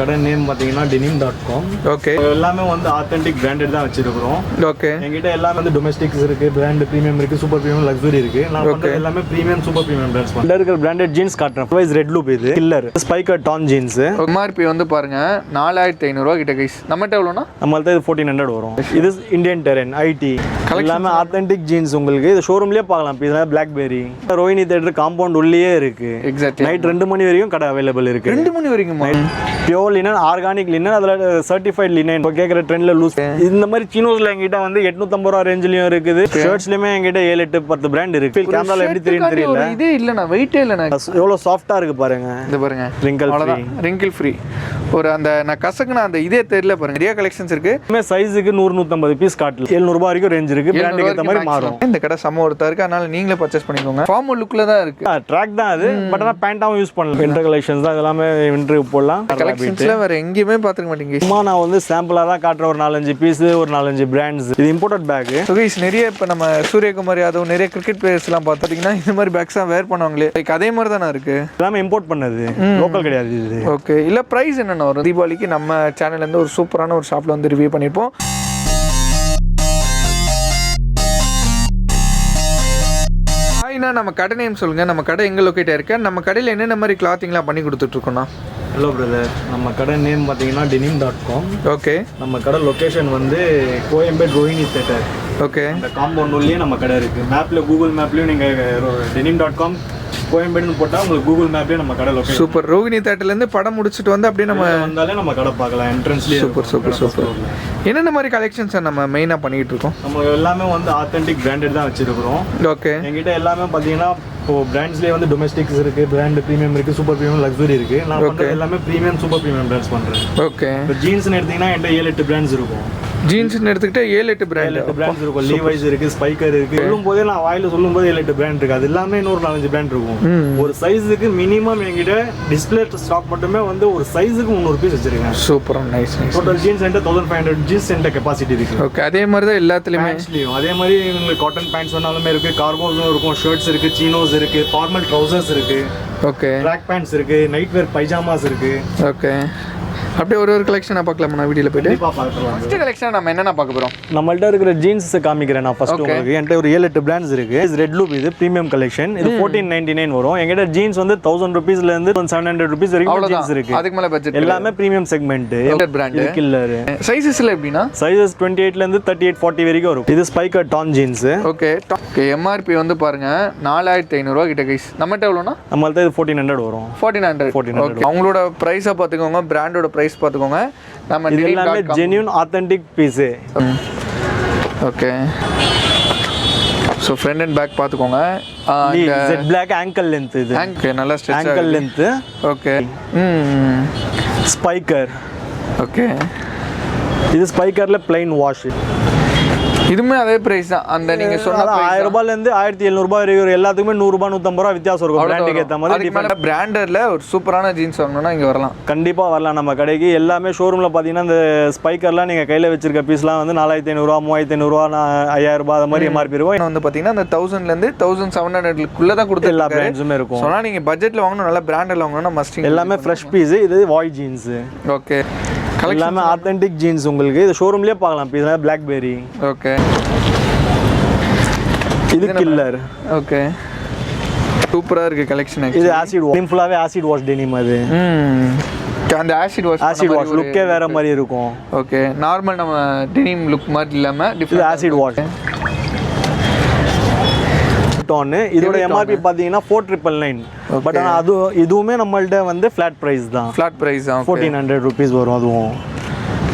கடை நேம் பார்த்தீங்கன்னா denim.com. Okay. எல்லாமே வந்து ஆத்தென்டிக் பிராண்டட் தான் வச்சிருக்கிறோம். ஓகே. என்கிட்ட எல்லாமே வந்து டொமஸ்டிக்ஸ் இருக்கு, பிராண்ட் பிரீமியம் இருக்கு, சூப்பர் பிரீமியம், லக்ஸரி இருக்கு. நான் பண்றது எல்லாமே பிரீமியம் சூப்பர் பிரீமியம் பிராண்ட்ஸ். இதுல இருக்கிற பிராண்டட் ஜீன்ஸ் காட்டுறேன். வைஸ் ரெட் லூப், இது கில்லர் ஸ்பைக்கர் டான் ஜீன்ஸ். எம்ஆர்பி வந்து பாருங்க 4500 ரூபாய் கிட்ட கைஸ். நம்மகிட்ட எவ்வளோனா? நம்மள்ட்ட இது 1400 வரும். இது இந்தியன் டெரன் ஐடி எல்லாமே ஆத்தென்டிக் ஜீன்ஸ். உங்களுக்கு இது ஷோரூம்லயே பார்க்கலாம். இதெல்லாம் பிளாக்பெரி ரோஹினி தியேட்டர் காம்பவுண்ட் உள்ளே இருக்கு. எக்ஸாக்ட்லி. நைட் 2 மணி வரைக்கும் கடை அவைலபிள் இருக்கு. 2 மணி வரைக்கும் பியோர் லினன், ஆர்கானிக் லினன், அதுல சர்டிஃபைட் லினன். இப்போ கேட்குற ட்ரெண்ட்ல லூஸ் இந்த மாதிரி சீனோஸ்ல எங்கிட்ட வந்து 850 ரூபா ரேஞ்சிலயும் இருக்குது. ஷர்ட்ஸ்லயுமே எங்கிட்ட 7 8 10 பிராண்ட் இருக்கு. கேமரால எப்படி தெரியும் தெரியல. இதே இல்லண்ணா, வெயிட்டே இல்லண்ணா. எவ்வளவு சாஃப்ட்டா இருக்கு பாருங்க. இது பாருங்க, ரிங்கிள் ஃப்ரீ. Wrinkle free. ஒரு அந்த நான் கசக்குனா அந்த இதே தெரியல பாருங்க. நிறைய கலெக்ஷன்ஸ் இருக்கு. சைஸுக்கு 100 150 பீஸ் காட்டல. 700 ரூபாய் வரைக்கும் ரேஞ்ச் இருக்கு. பிராண்டுக்கு ஏத்த மாதிரி மாறும். இந்த கடை சம ஒருத்தா இருக்கு. அதனால நீங்களே பர்ச்சேஸ் பண்ணிக்கோங்க. ஃபார்மல் லுக்ல தான் இருக்கு. ட்ராக் தான் அது. பட் ஆனா பேண்டாவும் யூஸ் பண்ணலாம். வின்டர் கலெக்ஷன்ஸ் தான் எல்லாமே. வின்டருக்கு போடலாம். கலெக்ஷன்ஸ்ல வேற எங்கேயுமே பாத்துக்க மாட்டீங்க. சும்மா நான் வந்து சாம்பிளா தான் காட்டுற ஒரு 4-5 பீஸ், ஒரு 4-5 பிராண்ட்ஸ். இது இம்போர்ட்டட் பேக். ஸோ கைஸ், நிறைய இப்போ நம்ம சூரியகுமார் யாதவ் நிறைய கிரிக்கெட் பிளேயர்ஸ்லாம் பார்த்துட்டிங்கன்னா இந்த மாதிரி பேக்ஸ் தான் வேர் பண்ணுவாங்களே. லைக் அதே மாதிரி தானே இருக்கு. எல்லாமே இம்போர்ட் பண்ணது, லோக்கல் கிடையாது இது. ஓகே. இல்லை ப்ரைஸ் என்னென்ன வரும்? தீபாவளிக்கு நம்ம சேனல்லேருந்து ஒரு சூப்பரான ஒரு ஷாப்பில் வந்து ரிவ்யூ பண்ணியிருப்போம். நம்ம கடை நேம் சொல்லுங்கள். நம்ம கடை எங்கே லொக்கேட்டாக இருக்கு? நம்ம கடையில் என்னென்ன மாதிரி கிளாத்திங்லாம் பண்ணி கொடுத்துட்ருக்கோண்ணா? ஹலோ பிரதர், நம்ம கடை நேம் பார்த்தீங்கன்னா denim.com. ஓகே. நம்ம கடை லொக்கேஷன் வந்து கோயம்பேடு ரோஹினி தியேட்டர். ஓகே. அந்த காம்பவுண்ட் உள்ளே நம்ம கடை இருக்குது. மேப்பில் கூகுள் மேப்லேயும் நீங்கள் denim.com கோயம்பேடுன்னு போட்டால் உங்களுக்கு கூகுள் மேப்லேயே நம்ம கடை லொக்கேஷன். சூப்பர். ரோஹினி தேட்டர்லேருந்து படம் முடிச்சுட்டு வந்து அப்படியே நம்ம வந்தாலே நம்ம கடை பார்க்கலாம். என்ட்ரன்ஸ்லேயே. Super super super. என்னென்ன மாதிரி கலெக்ஷன்ஸை நம்ம மெயினாக பண்ணிகிட்டு இருக்கோம்? நம்ம எல்லாமே வந்து ஆத்தென்டிக் பிராண்டட் தான் வச்சிருக்கிறோம். ஓகே. என்கிட்ட எல்லாமே பார்த்தீங்கன்னா இப்போ பிராண்ட்ஸ்லேயே வந்து டொமஸ்டிக்ஸ் இருக்கு, பிராண்ட் பிரீமியம் இருக்கு, சூப்பர் பிரீமியம், லக்ஸரி இருக்கு. நான் பண்றது எல்லாமே பிரீமியம் சூப்பர் பிரீமியம் பிராண்ட்ஸ் பண்றேன். ஓகே. இப்போ ஜீன்ஸ்னு எடுத்தீங்கன்னா என்கிட்ட 7 8 பிராண்ட்ஸ் இருக்கும். ஜீன்ஸ்னு எடுத்துக்கிட்டே 7 8 பிராண்ட்ஸ் இருக்கும். லீவைஸ் இருக்கு, ஸ்பைக்கர் இருக்கு. சொல்லும் போதே நான் வாயில சொல்லும் போது 7 8 பிராண்ட் இருக்கு. அது எல்லாமே இன்னொரு 4-5 பிராண்ட் இருக்கும். ஒரு சைஸுக்கு மினிமம் என்கிட்ட டிஸ்பிளே ஸ்டாக் மட்டுமே வந்து ஒரு சைஸுக்கு 300 பீஸ் வச்சிருக்கேன். Super, nice nice. Total jeans என்கிட்ட 1500 ஜீன்ஸ் என்கிட்ட கெபாசிட்டி இருக்கு. ஓகே. அதே மாதிரி தான் எல்லாத்துலயுமே. அதே மாதிரி உங்களுக்கு காட்டன் பேண்ட்ஸ் வேணாலுமே இருக்கு, கார்கோஸும் இருக்கும், ஷர்ட்ஸ் இருக்கு, சீனோஸ் இருக்கு, ஃபார்மல் ட்ரவுசர்ஸ் இருக்கு. ஓகே. ட்ராக் பேண்ட்ஸ் இருக்கு, நைட் வேர் பைஜாமாஸ் இருக்கு. ஓகே. அப்படியே ஒரு கலெக்ஷனை பார்க்கலாம். நான் வீடியோவில் போயிட்டு ஃபர்ஸ்ட் கலெக்ஷன் நம்ம என்னென்ன பார்க்க போகிறோம்? நம்மள்ட்ட இருக்கிற ஜீன்ஸ் காமிக்கிறேன் நான் ஃபர்ஸ்ட். உங்களுக்கு என்கிட்ட ஒரு 7 8 பிராண்ட்ஸ் இருக்கு. ரெட் லூப், இது பிரீமியம் கலெக்ஷன். இது 1499 வரும். என்கிட்ட ஜீன்ஸ் வந்து 1000 ரூபீஸ்ல இருந்து 700 ரூபீஸ் வரைக்கும் ஜீன்ஸ் இருக்கு. அதுக்கு மேல பட்ஜெட் எல்லாமே பிரீமியம் செக்மெண்ட் பிராண்ட். இது கில்லர். சைஸஸ்ல எப்படினா சைஸஸ் 28ல இருந்து 38 40 வரைக்கும் வரும். இது ஸ்பைக்கர் டான் ஜீன்ஸ். ஓகே. ஓகே. எம்ஆர்பி வந்து பாருங்க 4500 ரூபாய் கிட்ட கைஸ். நம்மட்ட எவ்வளோனா? நம்மள்ட்ட இது 1400 வரும். 1400. ஓகே. அவங்களோட பிரைஸை பார்த்துக்கோங்க, பிராண்டோட பிரைஸ் பார்த்துக்கோங்க. நம்ம எல்லாமே genuine authentic piece. Okay. So front and back பார்த்துக்கோங்க. Jet black ankle length. இது ஓகே. நல்லா stretch ankle length. Okay. Spykar. Okay. இது ஸ்பைக்கர்ல பிளைன் வாஷ். இதுமே அதே பிரைஸ் தான். அந்த நீங்க சொன்ன 1000 ரூபாயில இருந்து 1700 ரூபாய் வரைக்கும் எல்லாத்துக்குமே 100 ரூபாய் 150 ரூபாய் வித்தியாசம் இருக்கும். பிராண்டுக்கு ஏத்த மாதிரி டிஃபரெண்ட். பிராண்டட்ல ஒரு சூப்பரான ஜீன்ஸ் வாங்கணும்னா இங்க வரலாம். கண்டிப்பா வரலாம் நம்ம கடைக்கு. எல்லாமே ஷோரூம்ல பாத்தீங்கன்னா இந்த ஸ்பைக்கர்லாம் நீங்க கையில வச்சிருக்க பீஸ்லாம் வந்து 4500 ரூபாய் 3500 ரூபாய் 5000 ரூபாய் அந்த மாதிரி எம்ஆர்பி இருக்கும். வந்து பாத்தீங்கன்னா அந்த 1000ல இருந்து 1700 குள்ள தான் கொடுத்து எல்லா பிராண்ட்ஸுமே இருக்கும். சொன்னா நீங்க பட்ஜெட்ல வாங்கணும், நல்ல பிராண்டட்ல வாங்கணும்னா மஸ்ட். எல்லாமே ஃப்ரெஷ் பீஸ். இது வாய் ஜீன்ஸ். ஓகே. எல்லாமே ஆத்தென்டிக் ஜீன்ஸ். உங்களுக்கு இது ஷோரூம்லயே பார்க்கலாம். Piece Blackberry. ஓகே. இது கில்லர். ஓகே. சூப்பரா இருக்கு கலெக்ஷன். இது ஆசிட் வாஷ். சிம்பிளாவே ஆசிட் வாஷ் டெனிம். அது அந்த ஆசிட் வாஷ் லுக்கே வேற மாதிரி இருக்கும். ஓகே. நார்மல் நம்ம டெனிம் லுக் மாதிரி இல்லாம டிஃபரண்ட் ஆசிட் வாஷ். இதோட எம்ஆர்பி பாத்தீங்கன்னா 4999. பட் ஆனா அது இதுவுமே நம்மள்ட்ட வந்து ஃபிளாட் பிரைஸ் தான். ஃபிளாட் பிரைஸ் தான். 1400 ரூபீஸ் வரும். அதுவும்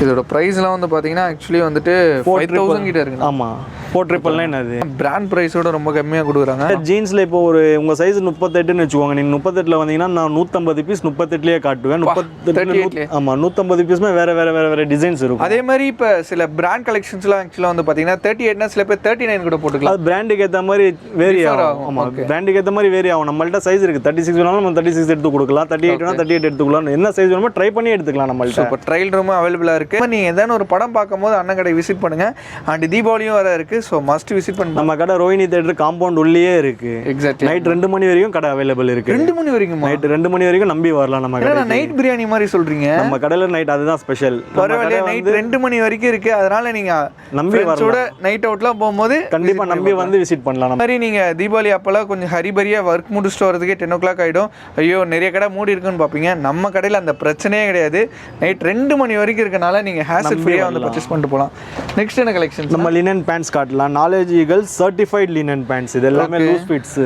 இதோட பிரைஸ்லாம் வந்து பாத்தீங்கன்னா ஆக்சுவலி வந்துட்டு 5000 கிட்ட இருக்கு. ஆமா. 4999 அது பிராண்ட் பிரைஸோட ரொம்ப கம்மியாக கொடுக்குறாங்க. ஜீன்ஸ்ல இப்போ ஒரு உங்க சைஸ் 38ன்னு வச்சுக்கோங்க. நீங்க 38ல வந்தீங்கன்னா நான் 150 பீஸ் 38லயே காட்டுவேன். 38 ஆமா 150 பீஸ்மே வேற வேற வேற வேற டிசைன்ஸ் இருக்கும். அதே மாதிரி இப்போ சில பிராண்ட் கலெக்ஷன்ஸ்லாம் ஆக்சுவலாக வந்து பார்த்தீங்கன்னா 38னா சில பேர் 39 கூட போட்டுக்கலாம். அது பிராண்டுக்கு ஏற்ற மாதிரி வேரி ஆகும். ஆமா பிராண்டுக்கு ஏற்ற மாதிரி வேரி ஆகும். நம்மள்ட்ட சைஸ் இருக்கு. 36 வேணாலும் நம்ம 36 எடுத்து கொடுக்கலாம். 38 வேணா 38 எடுத்துக்கலாம். என்ன சைஸ் வேணுமோ ட்ரை பண்ணி எடுத்துக்கலாம். நம்மள்ட்ட இப்போ ட்ரையல் ரூம் அவைலபிளாக இருக்கு. நீங்க ஏதாவது ஒரு படம் பார்க்கும்போது அண்ணன் கடை விசிட் பண்ணுங்க. அண்ட் தீபாவளியும் வர இருக்கு. இருக்குது. ஸோ மஸ்ட் விசிட் பண்ணி நம்ம கடை ரோஹிணி தேட்டர் காம்பவுண்ட் உள்ளே இருக்கு. எக்ஸாக்ட்லி நைட் 2 மணி வரைக்கும் கடை அவைலபிள் இருக்கு. 2 மணி வரைக்கும் நைட் 2 மணி வரைக்கும் நம்பி வரலாம். நம்ம கடை நைட் பிரியாணி மாதிரி சொல்றீங்க. நம்ம கடையில நைட் அதுதான் ஸ்பெஷல். பரவாயில்ல, நைட் 2 மணி வரைக்கும் இருக்கு. அதனால நீங்க நம்பி வரலாம். நைட் அவுட்லாம் போகும்போது கண்டிப்பா நம்பி வந்து விசிட் பண்ணலாம். மாதிரி நீங்க தீபாவளி அப்பெல்லாம் கொஞ்சம் ஹரிபரியா ஒர்க் முடிச்சுட்டு வரதுக்கே 10 o'clock ஆயிடும். ஐயோ நிறைய கடை மூடி இருக்குன்னு பார்ப்பீங்க. நம்ம கடையில் அந்த பிரச்சனையே கிடையாது. நைட் 2 மணி வரைக்கும் இருக்கனால நீங்க ஹேசல் ஃப்ரீயா வந்து பர்ச்சேஸ் பண்ணிட்டு போகலாம். நெக்ஸ்ட் என்ன கலெக்ஷன்? நம்ம லினன் பேண்ட்ஸ் காட்டலாம். நாலேஜ் ஈகிள் சர்டிஃபைட் லினன் பேண்ட்ஸ். இது எல்லாமே loose fits,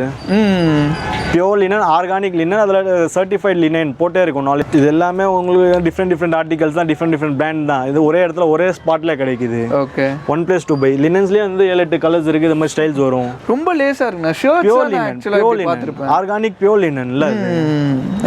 pure linen, organic linen, அதில் சர்டிஃபைட் லினன் போட்டே இருக்கும். நாலேஜ் இது எல்லாமே உங்களுக்கு டிஃப்ரெண்ட் ஆர்டிகல்ஸ் தான், டிஃப்ரெண்ட் பிராண்ட் தான். இது ஒரே இடத்துல ஒரே ஸ்பாட்ல கிடைக்குது. Okay, 1 + 2 by. லினன்ஸ்லயே வந்து 7-8 கலர்ஸ் இருக்கு. இந்த மாதிரி ஸ்டைல்ஸ் வரும். ரொம்ப லேசா இருக்குண்ணா. Shirts pure linen, organic pure லினன்ல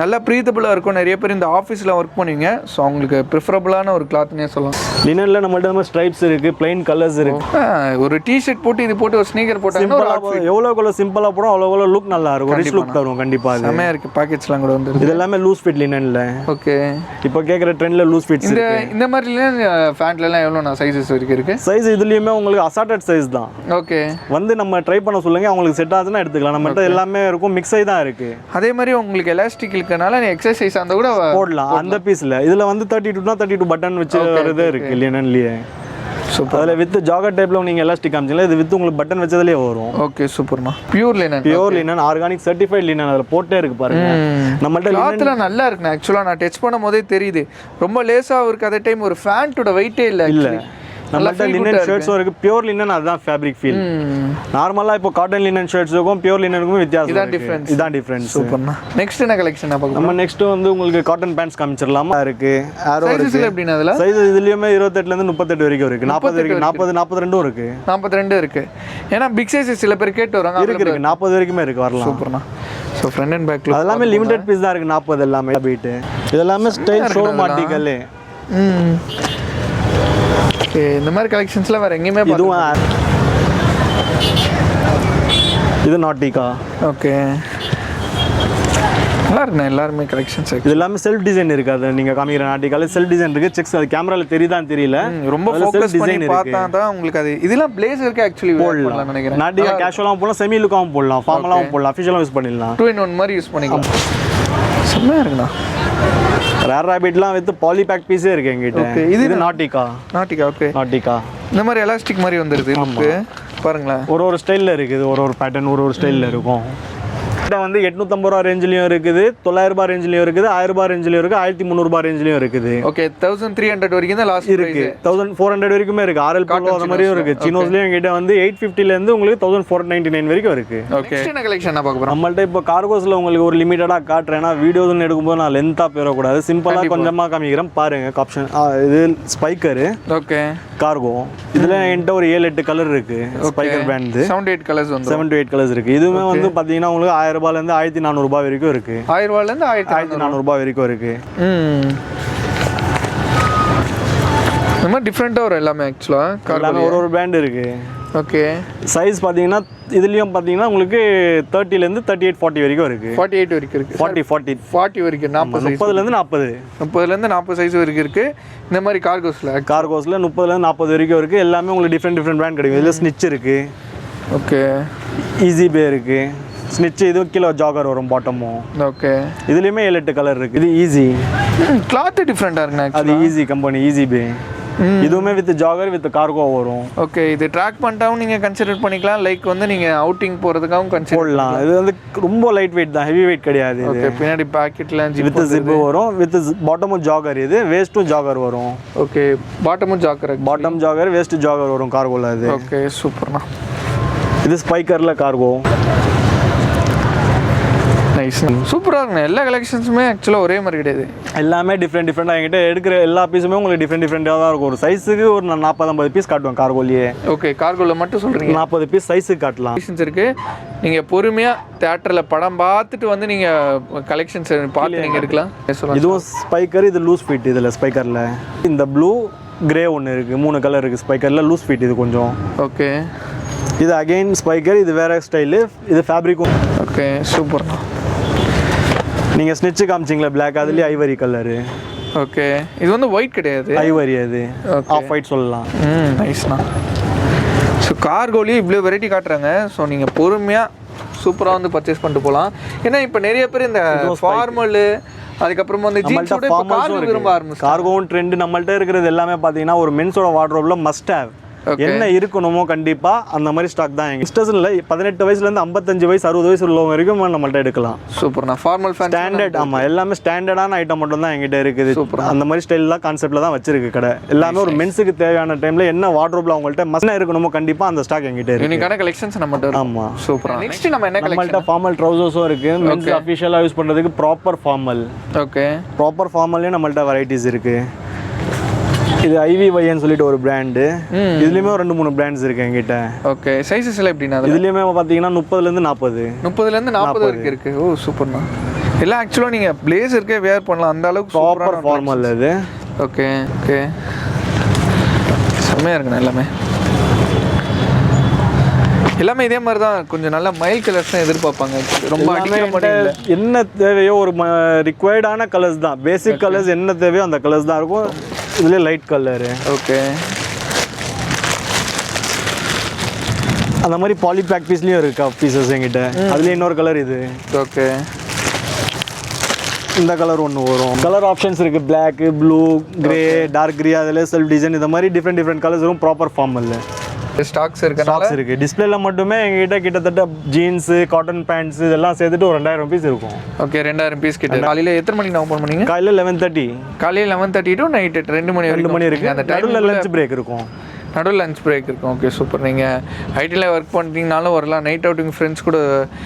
நல்லா ப்ரீத்தபிளா இருக்கும். நிறைய பேர் இந்த ஆஃபீஸ்ல ஒர்க் பண்ணுவீங்க. ஸோ அவங்களுக்கு ப்ரிஃபரபிளான ஒரு கிளாத்னே சொல்லலாம். லினன்ல நம்மள்ட்ட ஸ்ட்ரைப்ஸ் இருக்கு, பிளைன் கலர்ஸ் இருக்கு. ஒரு டி-ஷர்ட் போட்டு இது போட்டு ஒரு ஸ்னீக்கர் போட்டாங்கன்னா எவ்வளவு சிம்பிளா போடும் அவ்வளவு லுக் நல்லா இருக்கும். ரிச் லுக் தரும் கண்டிப்பா. அது செமையா இருக்கு. பாக்கெட்ஸ்லாம் கூட வந்து இது எல்லாமே லூஸ் ஃபிட் லினன்ல. ஓகே, இப்போ கேக்குற ட்ரெண்ட்ல லூஸ் ஃபிட்ஸ் இருக்கு. இந்த மாதிரி ஃபேண்ட்ல எல்லாம் எவ்வளவு சைஸஸ் இருக்கு? சைஸ் இதுலயுமே உங்களுக்கு அசார்ட்டட் சைஸ் தான். ஓகே, வந்து நம்ம ட்ரை பண்ண சொல்லுங்க. உங்களுக்கு செட் ஆகுதுன்னா எடுத்துக்கலாம். நம்மகிட்ட எல்லாமே இருக்கும், மிக்ஸ் ஆகி தான் இருக்கு. அதே மாதிரி உங்களுக்கு எலாஸ்டிக் இருக்கனால நீ எக்ஸசைஸ் அந்த கூட போடலாம். அந்த பீஸ்ல இதுல வந்து 32 பட்டன் வச்சு வரதே இருக்கு லினன்லயே. சூப்பர். அதில் வித் ஜாகர் டைப்ல நீங்க எலாஸ்டிக் காமிச்சீங்களா, இது வித் உங்களுக்கு பட்டன் வச்சதுலயே வரும். ஓகே, சூப்பர்மா. Pure linen, organic certified linen. அதில் போட்டே இருக்கு பாருங்க. நம்மள்ட்ட கிளாத்ல நல்லா இருக்கு. ஆக்சுவலா நான் டச் பண்ணும் போதே தெரியுது. ரொம்ப லேசா இருக்கு. அதே டைம் ஒரு ஃபேண்டோட வெயிட்டே இல்ல. நம்மள்ட்ட லினன் ஷர்ட்ஸும் இருக்கு. பியூர் லினன், அதுதான் ஃபேப்ரிக் ஃபீல். நார்மலா இப்போ காட்டன் லினன் ஷர்ட்ஸுக்கும் பியூர் லினனுக்கும் வித்தியாசம். இதான் டிஃபரன்ஸ். சூப்பர்ண்ணா. நெக்ஸ்ட் என்ன கலெக்ஷன் பார்க்கலாம்? நம்ம நெக்ஸ்ட் வந்து உங்களுக்கு காட்டன் பேண்ட்ஸ் காமிச்சிரலாமா இருக்கு. ஆரோ இருக்கு. எப்படின்னா அதுல சைஸ் இதுலயுமே 28 ல இருந்து 38 வரைக்கும் இருக்கு. 40 இருக்கு, 40 42 இருக்கு. 42 இருக்கு. ஏன்னா பிக் சைஸ் சில பேர் கேட்டு வராங்க. இருக்கு 40 வரைக்குமே இருக்கு. வரலாம். சூப்பர்ண்ணா. ஸோ ஃப்ரண்ட் அண்ட் பேக் எல்லாமே லிமிடெட் பீஸ் தான் இருக்கு. 40 எல்லாமே பீட். இதெல்லாமே ஸ்டைல் ஷோரூம் ஆர்டிகல். இந்த மாதிரி கலெக்ஷன்ஸ்ல வேற எங்கேயுமே இது நாட்டிகா. ஓகே, நல்லா இருக்குண்ணா. எல்லாருமே கலெக்ஷன்ஸ் இது எல்லாமே செல்ஃப் டிசைன் இருக்கு. அது நீங்க காமிக்கிற நாட்டிகால செல்ஃப் டிசைன் இருக்கு. செக்ஸ் அது கேமரால தெரியுதான்னு தெரியல. ரொம்ப ஃபோக்கஸ் பண்ணி பார்த்தா தான் உங்களுக்கு அது. இதெல்லாம் பிளேசருக்கு ஆக்சுவலி போடலாம் நினைக்கிறேன். நாட்டிகா கேஷுவலாவும் போடலாம், செமி லுக்காவும் போடலாம், ஃபார்மலாவும் போடலாம், அஃபிஷியலாவும் யூஸ் பண்ணிடலாம். 2 in 1 மாதிரி யூஸ் பண்ணிக்கலாம். செம்மையா இருக்குண்ணா. ரேர் ராபிட்லாம் வித் பாலி பேக் பீஸே இருக்கு என்கிட்ட. இது நாட்டிகா. Okay, Nautica. இந்த மாதிரி எலாஸ்டிக் மாதிரி வந்துருது. பாருங்களேன், ஒரு ஸ்டைல்ல இருக்குது. ஒரு பேட்டர்ன் ஒரு ஸ்டைல்ல இருக்கும். வந்து 850 ரூபா ரேஞ்சிலயும் இருக்குது, 900 ரூபாய் ரேஞ்சிலயும் இருக்குது, 1000 ரூபாய் ரேஞ்சிலயும் இருக்கு, 1300 ரூபாய் ரேஞ்சிலயும் இருக்குது. ஓகே, 1300 வரைக்கும் தான் லாஸ்ட் இருக்கு. 1400 வரைக்குமே இருக்கு. ஆர்எல் போலோ அந்த மாதிரியும் இருக்கு. சினோஸ்லயும் என்கிட்ட வந்து 850 ல இருந்து உங்களுக்கு 1499 வரைக்கும் இருக்கு. ஓகே, என்ன கலெக்ஷன் பார்க்க போறோம்? நம்மள்ட்ட இப்போ கார்கோஸ்ல உங்களுக்கு ஒரு லிமிட்டடா காட்டுறேன்னா வீடியோஸ் எடுக்கும்போது நான் லென்த்தா போயிடக்கூடாது. சிம்பிளா கொஞ்சமா காமிக்கிறேன் பாருங்க. ஆப்ஷன் இது ஸ்பைக்கர். Okay, cargo. இதுல என்கிட்ட ஒரு 7-8 கலர் இருக்கு. ஸ்பைக்கர் பிராண்ட் 7-8 கலர்ஸ் வந்து 7-8 கலர்ஸ் இருக்கு. இதுவுமே வந்து பாத்தீங்கன்னா உங்களுக்கு 1000 ரூபாயில இருந்து 1400 ரூபாய் வரைக்கும் இருக்கு. 1000 ரூபாயில இருந்து 1400 ரூபாய் வரைக்கும் இருக்கு. இந்த மாதிரி டிஃபரெண்டா வரும் எல்லாமே. ஆக்சுவலா எல்லாமே ஒரு பிராண்ட் இருக்கு. ஓகே, சைஸ் பாத்தீங்கன்னா இதுலயும் பாத்தீங்கன்னா உங்களுக்கு 30 ல இருந்து 38 40 வரைக்கும் இருக்கு. 48 வரைக்கும் இருக்கு. 40 வரைக்கும் 40 30 ல இருந்து 40 30 ல இருந்து 40 சைஸ் வரைக்கும் இருக்கு. இந்த மாதிரி கார்கோஸ்ல 30 ல இருந்து 40 வரைக்கும் இருக்கு. எல்லாமே உங்களுக்கு டிஃபரெண்ட் பிராண்ட் கிடைக்கும். இதுல ஸ்னிட்ச் இருக்கு. ஓகே, ஈஸி பே இருக்கு. ஸ்னிட்ச் இது கிலோ ஜாகர் வரும் பாட்டமும். ஓகே, இதுலயுமே 7-8 கலர் இருக்கு. இது ஈஸி. கிளாத் டிஃபரெண்டா இருக்கு. அது ஈஸி கம்பெனி, ஈஸி பே. இதுவுமே வித் ஜாகர் வித் கார்கோ வரும். ஓகே, இது ட்ராக் பண்ணிட்டாவும் நீங்க கன்சிடர் பண்ணிக்கலாம். லைக் வந்து நீங்க அவுட்டிங் போறதுக்காகவும் கன்சிடர் பண்ணலாம். இது வந்து ரொம்ப லைட் வெயிட் தான், ஹெவி வெயிட் கிடையாது. ஓகே, பின்னாடி பாக்கெட்ல வித் ஜிப் வரும். வித் பாட்டமும் ஜாகர். இது வேஸ்ட்டும் ஜாகர் வரும். ஓகே, பாட்டமும் ஜாகர். பாட்டம் ஜாகர், வேஸ்ட் ஜாகர் வரும் கார்கோல. அது ஓகே, சூப்பர்ண்ணா. இது ஸ்பைக்கர்ல கார்கோ. நைஸ், சூப்பராக இருக்குண்ணா. எல்லா கலெக்ஷன்ஸுமே ஆக்சுவலாக ஒரே மாதிரி கிடையாது. எல்லாமே டிஃப்ரெண்டாக என்கிட்ட எடுக்கிற எல்லா பீஸுமே உங்களுக்கு டிஃப்ரெண்டாக தான் இருக்கும். ஒரு சைஸுக்கு ஒரு 40-50 பீஸ் காட்டுவேன் கார்கோலியே. ஓகே, கார்கோவில் மட்டும் சொல்கிறீங்க. 40 பீஸ் சைஸுக்கு காட்டலாம். கலெக்ஷன்ஸ் இருக்குது. நீங்கள் பொறுமையாக தேட்டரில் படம் பார்த்துட்டு வந்து நீங்கள் கலெக்ஷன்ஸ் பார்த்து நீங்கள் எடுக்கலாம். இதுவும் ஸ்பைக்கர். இது லூஸ் ஃபிட். இதில் ஸ்பைக்கரில் இந்த ப்ளூ கிரே ஒன்று இருக்குது. 3 கலர் இருக்குது ஸ்பைக்கரில். லூஸ் ஃபிட் இது கொஞ்சம். ஓகே, இது அகைன் ஸ்பைக்கர். இது வேறு ஸ்டைலு. இது ஃபேப்ரிக்கும். ஓகே, சூப்பர்ண்ணா. நீங்கள் ஸ்னிட்ச்சு காமிச்சிங்களா பிளாக், அதுலேயே ஐவரி கலரு. ஓகே, இது வந்து ஒயிட் கிடையாது, ஐவரி. அது ஆஃப் ஒயிட் சொல்லலாம். நைஸ்ண்ணா. ஸோ கார்கோலேயே இவ்வளோ வெரைட்டி காட்டுறாங்க. ஸோ நீங்கள் பொறுமையாக சூப்பராக வந்து பர்ச்சேஸ் பண்ணிட்டு போகலாம். ஏன்னா இப்போ நிறைய பேர் இந்த ஃபார்மலு அதுக்கப்புறமா வந்து ஜீன்ஸோட இப்போ கார்கோ விரும்ப ஆரம்பிச்சு. கார்கோவும் ட்ரெண்ட் நம்மள்ட்ட இருக்கிறது எல்லாமே பார்த்தீங்கன்னா ஒரு மென்ஸோட வார்ட்ரோப்ல மஸ்ட் ஹேவ் என்ன இருக்கணுமோ கண்டிப்பா அந்த மாதிரி ஸ்டாக் தான் எங்க ஸ்டேஷன்ல 18 வயசுல இருந்து 55 வயசு 60 வயசு உள்ளவங்க வரைக்கும் நம்மள்ட்ட எடுக்கலாம். சூப்பர்ண்ணா. Formal fancy standard. ஆமா, எல்லாமே ஸ்டாண்டர்டான ஐட்டம் மட்டும் தான் எங்கிட்ட இருக்குது. அந்த மாதிரி ஸ்டைல் கான்செப்ட்ல தான் வச்சிருக்கு கடை. எல்லாமே ஒரு மென்ஸுக்கு தேவையான டைம்ல என்ன வார்ட்ரோப்ல அவங்கள்ட்ட மஸ்ட் இருக்கணுமோ கண்டிப்பா அந்த ஸ்டாக் எங்கிட்ட இருக்கு. யூனிக்கான கலெக்ஷன்ஸ் நம்மள்ட்ட இருக்கு. ஆமா, சூப்பரா. நெக்ஸ்ட் நம்ம என்ன கலெக்ஷன்? நம்மள்ட்ட ஃபார்மல் ட்ரவுசர்ஸும் இருக்கு. மென்ஸ் அபிஷியலா யூஸ் பண்றதுக்கு ப்ராப்பர் ஃபார்மல். ஓகே. ப்ராப்பர் ஃபார்மல்லே நம்மள்ட்ட வெரைட்டிஸ் இருக்கு. இது IVYன்னு சொல்லிட்டு ஒரு பிராண்டு. இதுலயுமே 2-3 பிராண்ட்ஸ் இருக்கு என்கிட்ட. ஓகே. சைஸஸ் எல்லாம் எப்படின்னா இதுலயுமே பாத்தீங்கன்னா 30ல இருந்து 40 வரைக்கும் இருக்கு. ஓ சூப்பர்ண்ணா. எல்லாம் ஆக்சுவலா நீங்க பிளேசர்க்கே வேர் பண்ணலாம் அந்த அளவுக்கு ப்ராப்பர் ஃபார்மல் இது. Okay okay. செம்மையா இருக்குண்ணா எல்லாமே. எல்லாமே இதே மாதிரி தான் கொஞ்சம் நல்ல மைல் கலர்ஸ் தான் எதிர்பார்ப்பாங்க. ரொம்ப அடிக்கிற மாதிரி என்ன தேவையோ ஒரு ரிக்வயர்டான கலர்ஸ் தான். பேசிக் கலர்ஸ் என்ன தேவையோ அந்த கலர்ஸ் தான் இருக்கும். இதுல லைட் கலரு. ஓகே. அந்த மாதிரி பாலி பேக் பீஸ்லயும் இருக்கு பீசஸ் என்கிட்ட. அதுல இன்னொரு கலர் இது. ஓகே. இந்த கலர் ஒன்று வரும். கலர் ஆப்ஷன்ஸ் இருக்கு. Black, blue, grey, dark grey, அதில் செல்ஃப் டிசைன் இந்த மாதிரி டிஃப்ரெண்ட் கலர்ஸ் வரும். ப்ராப்பர் ஃபார்மல் ஸ்டாக்ஸ் இருக்கு. டிஸ்பிளேல மட்டுமே எங்ககிட்ட கிட்டத்தட்ட ஜீன்ஸ், காட்டன் பேண்ட்ஸ் இதெல்லாம் சேர்த்துட்டு ஒரு 2000 பீஸ் இருக்கும். ஓகே. 2000 பீஸ் கிட்ட. காலையில எத்தனை மணிக்கு ஓபன் பண்ணீங்க? காலையில 11:30. காலையில 11:30 டு நைட் 2 மணி இருக்கு. அந்த டைம்ல லஞ்ச் பிரேக் இருக்கும். நடுவில் லஞ்ச் பிரேக் இருக்கும். Okay super. நீங்கள் ஐடியில் ஒர்க் பண்ணிட்டீங்கனாலும் வரலாம். நைட் அவுட்டிங் ஃப்ரெண்ட்ஸ் கூட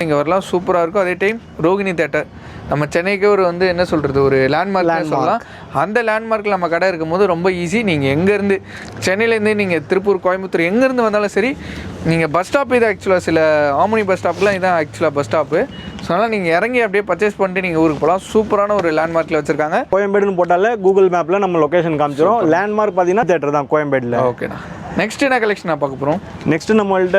நீங்கள் வரலாம். சூப்பராக இருக்கும். அதே டைம் ரோகிணி தேட்டர் நம்ம சென்னைக்கு ஒரு வந்து என்ன சொல்கிறது ஒரு லேண்ட்மார்க் சொல்லலாம். அந்த லேண்ட்மார்க்கில் நம்ம கடை இருக்கும்போது ரொம்ப ஈஸி. நீங்கள் எங்கேருந்து சென்னையிலேருந்து நீங்கள் திருப்பூர், கோயம்புத்தூர் எங்கேருந்து வந்தாலும் சரி நீங்கள் பஸ் ஸ்டாப் இது ஆக்சுவலாக சில ஆம்னி பஸ் ஸ்டாப்லாம் இதான் ஆக்சுவலாக பஸ் ஸ்டாப்பு. ஸோ அதனால் நீங்கள் இறங்கி அப்படியே பர்ச்சேஸ் பண்ணிட்டு நீங்கள் ஊருக்கு போகலாம். சூப்பரான ஒரு லேண்ட்மார்க்கில் வச்சுருக்காங்க. கோயம்பேடுன்னு போட்டாலே கூகுள் மேப்பில் நம்ம லொக்கேஷன் காமிச்சிடும். லேண்ட்மார்க் பார்த்தீங்கன்னா தேட்டர் தான் கோயம்பேடில். ஓகேண்ணா. நெக்ஸ்ட் என்ன கலெக்ஷன் நான் பார்க்க போகிறோம்? நெக்ஸ்ட் நம்மள்ட்ட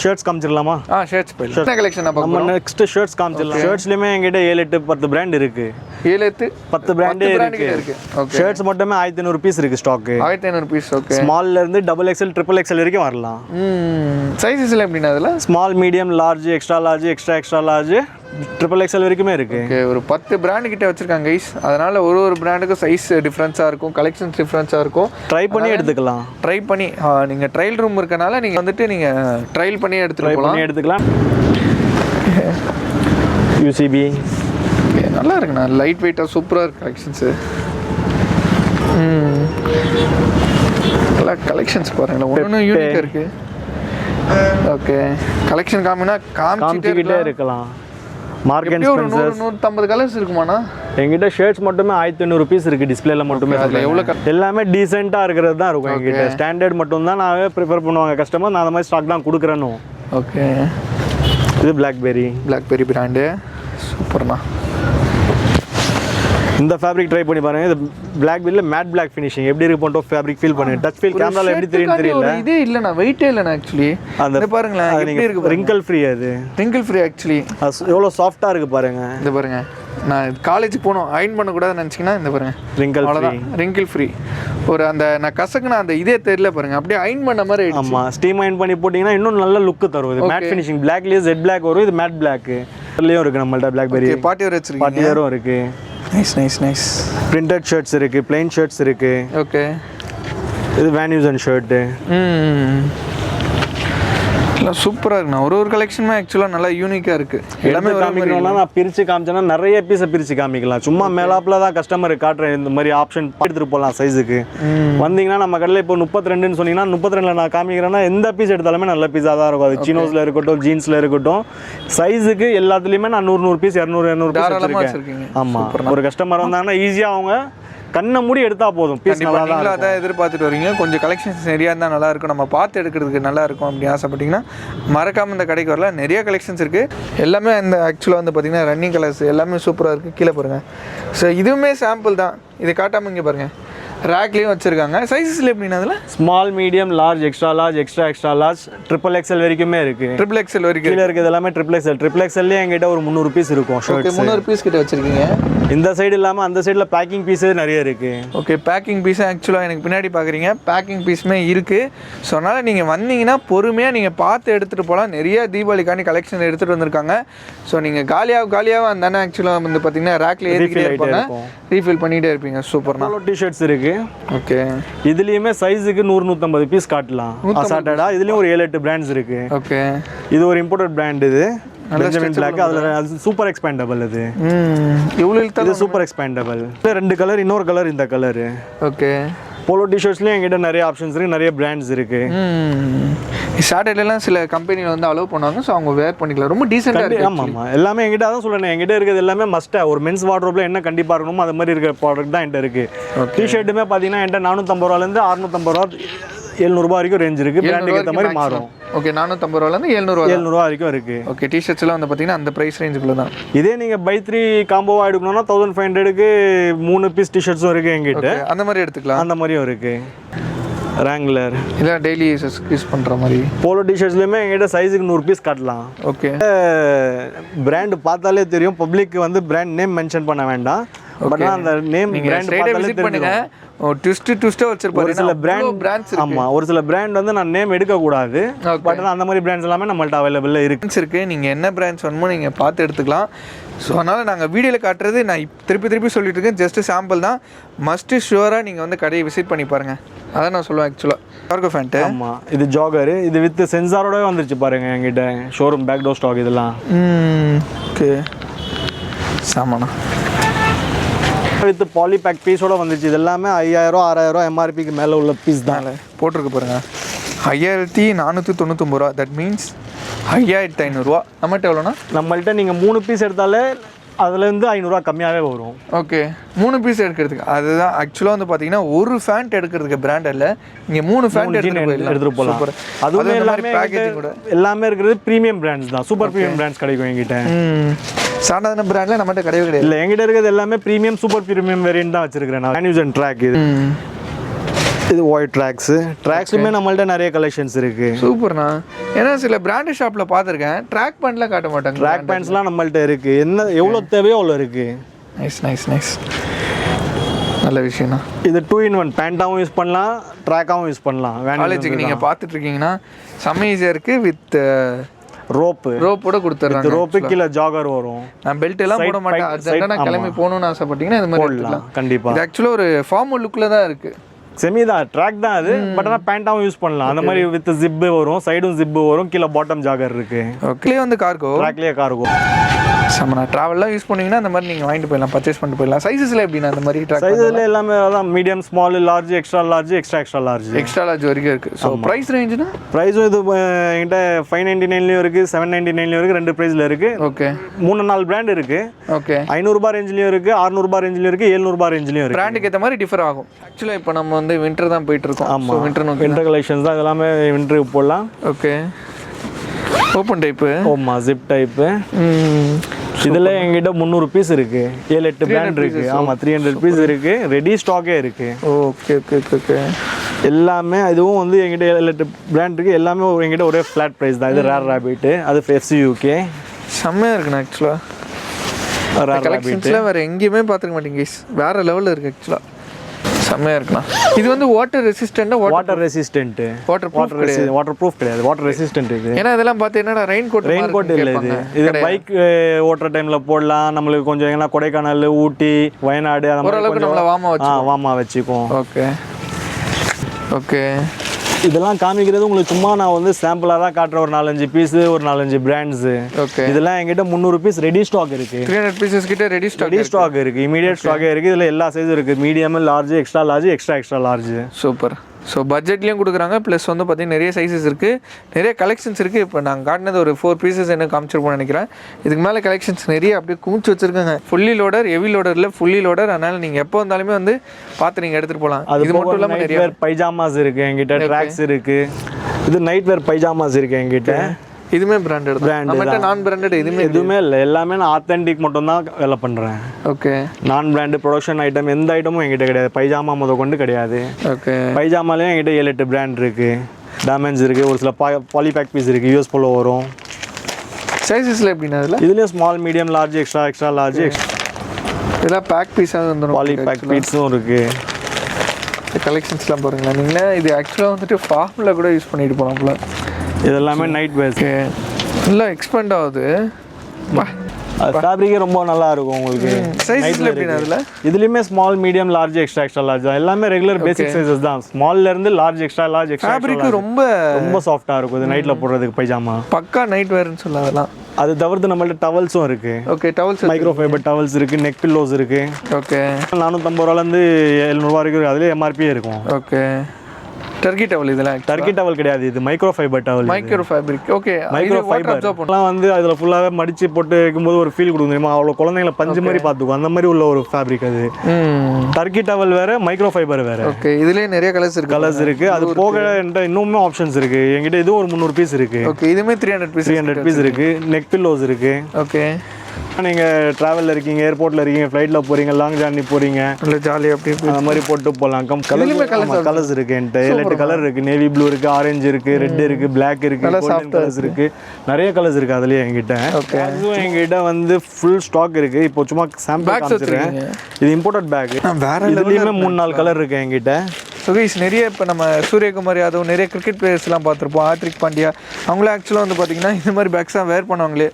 ஷர்ட்ஸ் காமிச்சிடலாமா? ஷர்ட்ஸ் போயிடலாம். என்ன கலெக்ஷன் நான் பார்க்க போகிறோம்? Next shirts காமிச்சிடலாம். ஷர்ட்ஸ்லையுமே எங்கிட்ட 7-8-10 பிராண்ட் இருக்கு. 7-10 பிராண்டே இருக்கு. ஷர்ட்ஸ் மட்டுமே 1500 பீஸ் இருக்கு ஸ்டாக். 1500 பீஸ். ஓகே. ஸ்மால்ல இருந்து XXL, XXL வரைக்கும் வரலாம். சைஸஸ்ல எப்படின்னா அதுல small, medium, large, extra large, extra large, XXL வரைக்குமே இருக்கு. ஓகே. ஒரு 10 பிராண்ட் கிட்ட வச்சிருக்காங்க கைஸ். அதனால ஒரு பிராண்டுக்கு சைஸ் டிஃபரன்ஸா இருக்கும், கலெக்ஷன்ஸ் டிஃபரன்ஸா இருக்கும். ட்ரை பண்ணி எடுத்துக்கலாம். ட்ரை பண்ணி நீங்க ட்ரையல் ரூம் இருக்கனால நீங்க வந்துட்டு நீங்க ட்ரையல் பண்ணி எடுத்துக்கலாம். UCB நல்லா இருக்குண்ணா. லைட் வெயிட்டாக சூப்பராக இருக்குது கலெக்ஷன்ஸு. நல்லா கலெக்ஷன்ஸ் பாருங்களேன். ஒன்று யூனிக்காக இருக்குது. ஓகே. கலெக்ஷன் காமிச்சிக்கிட்டே இருக்கலாம். மார்க்கெட் 150 கலர்ஸ் இருக்குமாண்ணா? எங்கிட்ட ஷர்ட்ஸ் மட்டுமே 1500 பீஸ் இருக்குது. டிஸ்பிளேல மட்டுமே எல்லாமே டீசெண்டாக இருக்கிறது தான் இருக்கும் எங்கிட்ட. ஸ்டாண்டர்ட் மட்டும் தான் நான் ப்ரிஃபர் பண்ணுவாங்க கஸ்டமர். நான் அந்த மாதிரி ஸ்டாக் தான் கொடுக்குறேன்னு. ஓகே. இது பிளாக்பெரி பிராண்டு. சூப்பர்ண்ணா. இந்த ஃபேப்ரிக் ட்ரை பண்ணி பாருங்க. இது பிளாக்பெரியில மேட் பிளாக் ஃபினிஷிங் எப்படி இருக்கு போட்டோ ஃபேப்ரிக் ஃபீல் பண்ணுங்க. டச் ஃபீல் கேமரால எப்படி தெரியும் தெரியல. இதே இல்லனா வெயிட்டே இல்லனா एक्चुअली. அந்த பாருங்களேன் எப்படி இருக்கு. ரிங்கிள் ஃப்ரீ அது. Wrinkle free actually. எவ்வளவு சாஃப்ட்டா இருக்கு பாருங்க. இந்த பாருங்க. நான் காலேஜுக்கு போணும் அயர்ன் பண்ண கூடாதுன்னு நினைச்சீங்கன்னா இந்த பாருங்க ரிங்கிள் ஃப்ரீ. Wrinkle free. ஒரு அந்த நான் கசக்குனா அந்த இதே தெரியல பாருங்க. அப்படியே அயர்ன் பண்ண மாதிரி ஆயிடுச்சு. ஆமா. ஸ்டீம் அயர்ன் பண்ணி போட்டீங்கன்னா இன்னும் நல்ல லுக் தரும். இது மேட் ஃபினிஷிங். பிளாக்லயே Z பிளாக் வரும். இது மேட் பிளாக். இதுலயும் இருக்கு நம்மள்ட்ட பிளாக்பெரி. பார்ட்டி வேர் வச்சிருக்கீங்க. பார்ட்டி வேரும் இருக்கு. நைஸ். பிரிண்டட் ஷர்ட்ஸ் இருக்கு, plain ஷர்ட்ஸ் இருக்கு. ஓகே. இது வேன் யூசன் ஷர்ட். எல்லாம் சூப்பரா இருக்குண்ணா. ஒரு கலெக்ஷனுமே ஆக்சுவலா நல்லா யூனிக்கா இருக்கு. எல்லாமே காமிக்கணும்னா நான் பிரிச்சு காமிச்சேன்னா நிறைய பீஸை பிரிச்சு காமிக்கலாம். சும்மா மேலாப்ல தான் கஸ்டமருக்கு காட்டுறேன். இந்த மாதிரி ஆப்ஷன் எடுத்துட்டு போகலாம் சைஸுக்கு. வந்தீங்கன்னா நம்ம கடையில் இப்போ 32ன்னு சொன்னீங்கன்னா 32ல நான் காமிக்கிறேன்னா எந்த பீஸ் எடுத்தாலுமே நல்ல பீஸாக தான் இருக்கும். அது சினோஸ்ல இருக்கட்டும், ஜீன்ஸ்ல இருக்கட்டும், சைஸுக்கு எல்லாத்துலேயுமே நான் 100 பீஸ் 200 பீஸ் வச்சிருக்கேன். ஆமா. ஒரு கஸ்டமர் வந்தாங்கன்னா ஈஸியாக அவங்க கண்ணை மூடி எடுத்தா போதும். நீங்களும் அதான் எதிர்பார்த்துட்டு வரீங்க. கொஞ்சம் கலெக்ஷன்ஸ் நிறையா இருந்தால் நல்லா இருக்கும், நம்ம பார்த்து எடுக்கிறதுக்கு நல்லா இருக்கும் அப்படின்னு ஆசைப்பட்டீங்கன்னா மறக்காம இந்த கடைக்கு வரலாம். நிறைய கலெக்ஷன்ஸ் இருக்கு. எல்லாமே இந்த ஆக்சுவலாக வந்து பார்த்தீங்கன்னா ரன்னிங் கலர்ஸ் எல்லாமே சூப்பராக இருக்கு. கீழே பாருங்க. ஸோ இதுவுமே சாம்பிள் தான். இதை காட்டாமல் இங்கே பாருங்க. ரேக்லேயும் வச்சுருக்காங்க. சைஸஸில் எப்படின்னா அதில் small, medium, large, extra large, triple XL வரைக்குமே இருக்கு. ட்ரிபிள் எக்ஸ்எல் வரைக்கும் கீழே இருக்குது எல்லாமே ட்ரிபிள் எக்ஸ்எல்லே என்கிட்ட ஒரு 300 பீஸ் இருக்கும். ஓகே, 300 பீஸ் கிட்ட வச்சிருக்கீங்க. இந்த சைடு இல்லாமல் அந்த சைடில் பேக்கிங் பீஸே நிறைய இருக்கு. ஓகே, பேக்கிங் பீஸ் ஆக்சுவலாக எனக்கு பின்னாடி பார்க்குறீங்க, பேக்கிங் பீஸுமே இருக்குது. ஸோ அதனால் நீங்கள் வந்தீங்கன்னா பொறுமையாக நீங்கள் பார்த்து எடுத்துகிட்டு போகலாம். நிறைய தீபாவளிக்காண்டி கலெக்ஷன் எடுத்துகிட்டு வந்திருக்காங்க. ஸோ நீங்கள் காலியாக வந்தானே ஆக்சுவலாக வந்து பார்த்தீங்கன்னா ரேக்கில் ஏற்றிக்கிட்டே இருப்பாங்க, ரீஃபில் பண்ணிகிட்டே இருப்பீங்க. சூப்பர்னா டிஷர்ட்ஸ் இருக்குது. ஓகே, இதுலேயுமே சைஸுக்கு 100-150 பீஸ் காட்டலாம் அசால்ட்டடாக. இதுலேயும் ஒரு 7-8 பிராண்ட்ஸ் இருக்குது. ஓகே, இது ஒரு இம்போர்ட்டட் பிராண்ட். இது பெஞ்சமின் பிளாக். அதில் சூப்பர் எக்ஸ்பேண்டபிள். இது எவ்வளோ இது சூப்பர் எக்ஸ்பேண்டபிள். 2 கலர், இன்னொரு கலர் இந்த கலரு. ஓகே, போலோ டிஷர்ட்ஸ்லேயும் என்கிட்ட நிறைய ஆப்ஷன்ஸ் இருக்குது, நிறைய பிராண்ட்ஸ் இருக்குது. ஷார்ட்லாம் சில கம்பெனியில் வந்து அலோவ் பண்ணுவாங்க. ஸோ அவங்க வேர் பண்ணிக்கலாம். ரொம்ப டீசெண்டாக இருக்குது. ஆமாம், எல்லாமே என்கிட்ட அதான் சொல்கிறேன். என்கிட்ட இருக்கிறது எல்லாமே மஸ்ட்டாக ஒரு மென்ஸ் வார்ட்ரோப்பில் என்ன கண்டிப்பாக இருக்கணுமோ அது மாதிரி இருக்கிற ப்ராடக்ட் தான் என்கிட்ட இருக்குது. டிஷர்ட்டுமே பார்த்தீங்கன்னா என்கிட்ட 450 ரூபாலேருந்து 650 ரூபா 700 ரூபா வரைக்கும் ரேஞ்ச் இருக்குது. பிராண்டுக்கு ஏற்ற மாதிரி மாறும். ஓகே, 450 ரூபாலேருந்து 700 ரூபா வரைக்கும் இருக்குது. ஓகே, டிஷர்ட்ஸ்லாம் வந்து பார்த்தீங்கன்னா அந்த ப்ரைஸ் ரேஞ்சுக்குள்ள தான். இதே நீங்கள் பை 3 காம்போவாக எடுக்கணும்னா 1500க்கு 3 பீஸ் டிஷர்ட்ஸும் இருக்குது என்கிட்ட. அந்த மாதிரி எடுத்துக்கலாம். அந்த மாதிரியும் இருக்குது. ரேங்லர் இல்லை டெய்லி யூஸ் பண்ணுற மாதிரி போலோ டிஷர்ட்ஸ்லையுமே எங்கிட்ட சைஸுக்கு 100 பீஸ் காட்டலாம். ஓகே, பிராண்ட் பார்த்தாலே தெரியும். பப்ளிக் வந்து பிராண்ட் நேம் மென்ஷன் பண்ண வேண்டாம். பட் அந்த நேம் பிராண்ட் பார்த்தாலே தெரியும். ட்விஸ்ட்டாக வச்சிருப்பாரு. சில பிராண்ட்ஸ் ஆமாம், ஒரு சில பிராண்ட் வந்து நான் நேம் எடுக்கக்கூடாது. பட் அந்த மாதிரி பிராண்ட்ஸ் எல்லாமே நம்மள்ட்ட அவைலபிளாக இருக்கு. நீங்கள் என்ன பிராண்ட்ஸ் வேணுமோ நீங்கள் பார்த்து எடுத்துக்கலாம். ஸோ அதனால் நாங்கள் வீடியோவில் காட்டுறது நான் திருப்பி சொல்லிட்டு இருக்கேன். ஜஸ்ட் சாம்பிள் தான். மஸ்ட்டு ஷுவராக நீங்கள் வந்து கடையை விசிட் பண்ணி பாருங்கள். அதான் நான் சொல்லுவேன் ஆக்சுவலாக. Cargo pant. ஆமாம், இது ஜாகரு. இது வித் சென்சாரோடவே வந்துருச்சு பாருங்கள் என்கிட்ட. ஷோரூம் பேக் டோர் ஸ்டாக் இதெல்லாம். ஓகே, சாமானா வித் பாலி பேக் பீஸோட வந்துச்சு. இது எல்லாமே 5000-6000 எம்ஆர்பிக்கு மேலே உள்ள பீஸ் தான் போட்டிருக்கு பாருங்கள். 5499 ரூபா. தட் மீன்ஸ் 5500 நம்மகிட்ட எவ்வளோண்ணா? நம்மள்ட்ட நீங்கள் 3 பீஸ் எடுத்தாலே அதுலேருந்து 500 கம்மியாகவே வரும். ஓகே, 3 பீஸ் எடுக்கிறதுக்கு அதுதான் ஆக்சுவலாக வந்து பார்த்தீங்கன்னா ஒரு ஃபேண்ட் எடுக்கிறதுக்கு பிராண்ட் இல்லை, இங்கே 3 ஃபேண்ட் எடுத்துகிட்டு போகலாம். அதுவும் எல்லாமே பேக்கேஜிங் கூட எல்லாமே இருக்கிறது ப்ரீமியம் பிராண்ட்ஸ் தான். சூப்பர் ப்ரீமியம் பிராண்ட்ஸ் கிடைக்கும் எங்கிட்ட. சாதாரண பிராண்டில் நம்மகிட்ட கிடையவே கிடையாது. இல்லை, எங்கிட்ட இருக்கிறது எல்லாமே ப்ரீமியம் சூப்பர் ப்ரீமியம் வேரியன்ட் தான் வச்சிருக்கிறேன் நான். நியூஸ் அண்ட் ட்ராக் இது ஒயிட் ட்ராக்ஸுமே நம்மள்ட்ட நிறைய கலெக்ஷன்ஸ் இருக்கு. சூப்பர்ண்ணா. ஏன்னா சில பிராண்ட் ஷாப்பில் பார்த்துருக்கேன், ட்ராக் பேண்ட்லாம் காட்ட மாட்டாங்க. ட்ராக் பேண்ட்ஸ்லாம் நம்மள்ட்ட இருக்கு. என்ன எவ்வளோ தேவையோ அவ்வளோ இருக்கு. நைஸ் நல்ல விஷயம்ண்ணா. இது 2-in-1 பேண்ட்டாகவும் யூஸ் பண்ணலாம், ட்ராக்காகவும் யூஸ் பண்ணலாம். காலேஜுக்கு நீங்கள் பார்த்துட்டு இருக்கீங்கன்னா செம்ம ஈஸியாக இருக்குது. வித் ரோப்போட கொடுத்துட்றாங்க. ரோப்பு கீழே ஜாகர் வரும். நான் பெல்ட் எல்லாம் போட மாட்டேன். அர்ஜென்ட்டாக கிளம்பி போகணும்னு ஆசைப்பட்டீங்கன்னா இது மாதிரி எடுத்துக்கலாம். கண்டிப்பாக. இது ஆக்சுவலாக ஒரு ஃபார்மல் லுக்கில் தான் இருக்குது. செமி தான், ட்ராக் தான் அது. பட் ஆனால் பேண்ட்டாகவும் யூஸ் பண்ணலாம். அந்த மாதிரி வித் ஜிப்பு வரும், சைடும் ஜிப்பு வரும், கீழே பாட்டம் ஜாகர் இருக்கு. ஓகே, வந்து கார்கோ, ட்ராக்லேயே கார்கோ. சமனா ட்ராவல்லாம் யூஸ் பண்ணீங்கன்னா அந்த மாதிரி நீங்கள் வாங்கிட்டு போயிடலாம், பர்ச்சேஸ் பண்ணிட்டு போயிடலாம். சைஸஸில் எப்படின்னா அந்த மாதிரி ட்ராக் சைஸில் எல்லாமே அதான் medium, small, large, extra large வரைக்கும் இருக்குது. ஸோ ப்ரைஸ் ரேஞ்சுனா ப்ரைஸும் இது என்கிட்ட 599லையும் இருக்குது, 799லையும் இருக்குது. 2 ப்ரைஸில் இருக்குது. ஓகே, 3-4 பிராண்ட் இருக்குது. ஓகே, 500 ரேஞ்சிலையும் இருக்குது, 600 ரேஞ்சிலையும் இருக்குது, 700 ரேஞ்சிலையும் இருக்குது. பிராண்டுக்கு ஏற்ற மாதிரி டிஃபர் ஆகும். ஆக்சுவலாக இப்போ நம்ம வந்து வின்டர் தான் போயிட்டு இருக்கோம். ஆமாம், வின்டர் கலெக்ஷன்ஸ் தான் எல்லாமே. வின்டருக்கு போடலாம். Okay, open type. ஆமாம், ஜிப் டைப்பு. இதில் எங்கிட்ட 300 பீஸ் இருக்கு, 7-8 பிராண்ட் இருக்கு. ஆமாம், 300 பீஸ் இருக்கு. ரெடி ஸ்டாக்கே இருக்கு. ஓகே. எல்லாமே இதுவும் வந்து எங்கிட்ட 7-8 பிராண்ட் இருக்கு. எல்லாமே எங்கிட்ட ஒரே ஃபிளாட் ப்ரைஸ் தான். இது ரேர் ராபிட், அது FC UK. செம்மையாக இருக்குண்ணா. ஆக்சுவலாக ரேர் கலெக்ஷன்ஸ்லாம் வேறு எங்கேயுமே பார்த்துக்க மாட்டேங்க கைஸ். வேறு லெவலில் இருக்குது ஆக்சுவலாக. செம்மையாக இருக்கலாம். இது வந்து வாட்டர் ரெசிஸ்டன்ட் வாட்டர் ப்ரூஃப் கிடையாது, வாட்டர் ரெசிஸ்டன்ட் இது. ஏன்னா இதெல்லாம் பார்த்து என்னடா ரெயின் கோட் இல்லை. இது பைக் ஓட்டுற டைம்ல போடலாம். நம்மளுக்கு கொஞ்சம் எங்கன்னா கொடைக்கானல், ஊட்டி, வயநாடு அந்த மாதிரி வாமா வச்சுக்கும். ஓகே, இதெல்லாம் காமிக்கிறது உங்களுக்கு சும்மா நான் வந்து சாம்பிளாக தான் காட்டுற. ஒரு 4-5 பீஸ், ஒரு 4-5 பிராண்ட்ஸ். ஓகே, இதெல்லாம் எங்கிட்ட 300 பீஸ் ரெடி ஸ்டாக் இருக்கு. 300 பீசஸ் கிட்ட ரெடி ஸ்டாக் இருக்கு. இமீடியட் ஸ்டாக்கே இருக்கு. இதில் எல்லா சைஸும் இருக்கு. Medium, large, extra large. Super. So பட்ஜெட்லேயும் கொடுக்குறாங்க. ப்ளஸ் வந்து பார்த்தீங்கன்னா நிறைய சைஸஸ் இருக்குது, நிறைய கலெக்ஷன்ஸ் இருக்குது. இப்போ நாங்கள் காட்டினது ஒரு 4 பீசஸ் என்ன காமிச்சிருப்போம்னு நினைக்கிறேன். இதுக்கு மேலே கலெக்ஷன்ஸ் நிறைய அப்படியே குமிச்சு வச்சுருக்காங்க. ஃபுல்லி லோடர், ஹெவி லோடரில் ஃபுல்லி லோடர். அதனால் நீங்கள் எப்போ வந்தாலுமே வந்து பார்த்து நீங்கள் எடுத்துகிட்டு போகலாம். அது மட்டும் இல்லாமல் நிறைய பைஜாமாஸ் இருக்குது எங்கிட்ட, ட்ராக்ஸ் இருக்குது. இது நைட் வேர் பைஜாமாஸ் இருக்குது எங்கிட்ட. இதுவுமே பிராண்டட் Brand நம்மகிட்ட நான் பிராண்டட் எதுவுமே இல்லை, எல்லாமே நான் ஆத்தென்டிக் மட்டும் தான் வேலை பண்ணுறேன். ஓகே. நான் பிராண்டு ப்ரொடக்ஷன் ஐட்டம் எந்த ஐட்டமும் என்கிட்ட கிடையாது. பைஜாமா முத கொண்டு கிடையாது. ஓகே. பைஜாமாலேயும் என்கிட்ட 7-8 பிராண்ட் இருக்குது. டேமேஜ் இருக்குது, ஒரு சில பாலிபேக் பீஸ் இருக்குது, யூஎஸ் போல வரும். சைஸஸில் எப்படின்னா அதில் இதுலேயும் small, medium, large, extra large, இதெல்லாம் பேக் பீஸாக வந்துடும். பாலிபேக் பீஸும் இருக்குது. கலெக்ஷன்ஸ்லாம் பாருங்களேன். நீங்கள் இது ஆக்சுவலாக வந்துட்டு ஃபார்மில் கூட யூஸ் பண்ணிட்டு போகலாம்ல. இதெல்லாமே நைட் வேர்ஸ். நல்லா எக்ஸ்பெண்ட் ஆகுது. அது ஃபேப்ரிக்கே ரொம்ப நல்லா இருக்கும் உங்களுக்கு. சைஸில் எப்படின்னா அதில் இதுலேயுமே small, medium, large, extra large தான். எல்லாமே ரெகுலர் பேசிக் சைஸஸ் தான். ஸ்மால்லேருந்து லார்ஜ், எக்ஸ்ட்ரா லார்ஜ், ஃபேப்ரிக் ரொம்ப சாஃப்டாக இருக்கும். இது நைட்டில் போடுறதுக்கு பைஜாமா பக்கா நைட் வேர்னு சொல்லலாம். அதெல்லாம் அது தவிர்த்து நம்மள்ட்ட டவல்ஸும் இருக்குது. Okay. Towels, micro fibre towels இருக்குது, நெக் பில்லோஸ் இருக்குது. ஓகே. 450 ரூபாலேருந்து 700 வரைக்கும் இருக்குது. அதுலேயே எம்ஆர்பியே இருக்கும். ஓகே. டர்க்கி டவல் இதெல்லாம் டர்க்கி டவல் கிடையாது, இது micro fibre towel. Micro fabric. Okay. Micro fibre எல்லாம் வந்து அதில் ஃபுல்லாகவே மடிச்சு போட்டு வைக்கும்போது ஒரு ஃபீல் கொடுக்கும் தெரியுமா? அவ்வளோ குழந்தைங்களை பஞ்சு மாதிரி பார்த்துக்கும், அந்த மாதிரி உள்ள ஒரு ஃபேப்ரிக் அது. டர்க்கி டவல் வேற, மைக்ரோ ஃபைபர் வேற. ஓகே. இதுலேயே நிறைய கலர்ஸ் இருக்கு. அது போக என்கிட்ட இன்னுமே ஆப்ஷன்ஸ் இருக்கு. என்கிட்ட இது ஒரு 300 பீஸ் இருக்கு. ஓகே. இதுமே 300 பீஸ் இருக்கு. நெக் பில்லோஸ் இருக்கு. ஓகே. நீங்கள் ட்ராவலில் இருக்கீங்க, ஏர்போர்ட்டில் இருக்கீங்க, ஃப்ளைட்டில் போகிறீங்க, லாங் ஜர்னி போகிறீங்க, இல்லை ஜாலியாக அப்படி அந்த மாதிரி போட்டு போகலாம். கலர்ஸ் இருக்குது என்கிட்ட. 7-8 கலர் இருக்குது. நேவி ப்ளூ இருக்குது, ஆரஞ்சு இருக்குது, ரெட் இருக்குது, பிளாக் இருக்குது, கோல்டன் கலர்ஸ் இருக்குது. நிறைய கலர்ஸ் இருக்குது அதுலேயே என்கிட்ட. ஓகே. அதுவும் என்கிட்ட வந்து ஃபுல் ஸ்டாக் இருக்குது. இப்போ சும்மா சாம்பிள் காமிச்சிடுறேன். இது இம்போர்ட்டட் பேக். இதுலேயுமே 3-4 கலர் இருக்குது என்கிட்ட. சுகேஷ், நிறைய இப்போ நம்ம சூரியகுமார் யாதவ், நிறைய கிரிக்கெட் பிளேயர்ஸ்லாம் பார்த்துருப்போம். ஹார்திக் பாண்டியா, அவங்களே ஆக்சுவலாக வந்து பார்த்தீங்கன்னா இந்த மாதிரி பேக்ஸ் தான் வேர் பண்ணுவாங்களே.